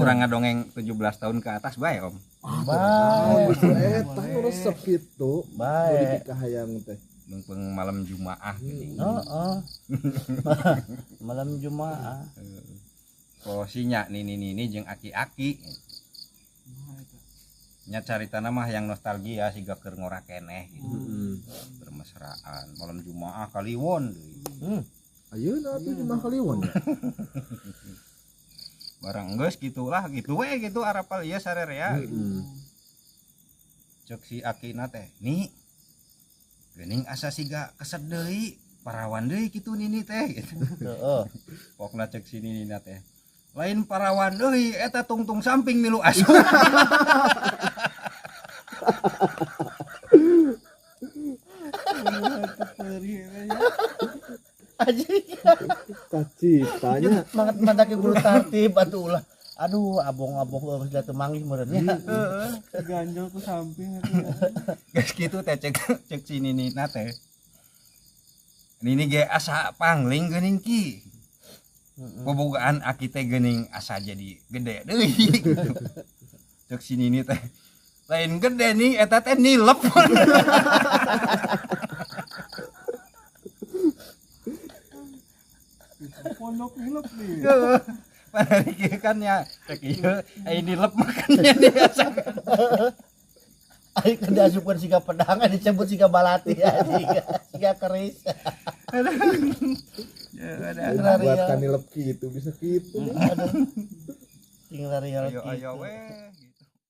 urang ngadongeng 17 tahun ke atas bae Om. Baik. Eta resep kitu. Baik. Jadi kahayang teh. Mumpung malam Jumaah geuning. Heeh. Malam Jumaah. Sinya nini jeung aki-aki. Nya caritana mah yang nostalgia siga keur ngora keneh gitu. Bermesraan malam Jumaah kaliwon deui. Ayeuna atuh Jumaah kaliwon ya. Barang geus gitulah gitu we gitu arapal ieu sarerea gitu. Cek si akina teh, "Ni geuning asa siga kesed deui, parawan deui kitu nini teh." Gitu. Heeh. Pokna cek si nini teh. Lain parawan deui eta tungtung samping milu asup. Anjing. Cacitanya. Mangat mandak ke guru tartib atuh ulah. Aduh, abong-abong geus da teu manggih meureunnya. Ganjol ku samping Geus kitu teh cek si nini teh. Nini ge asa pangling geuning ki. Bobogaan aki teh geuning asa jadi gede deui. Cek si nini teh. Lain gede nih eta teh nilep. pondok nilep nih. Padahal kieu kan ya cek ieu ai nilep makannya dia asakan. Ai keur diasupkeun siga pedang disebut siga balati anjing. Siga keris. Buat kanilep kitu bisa kitu. Tinggal real Ayo gitu. we.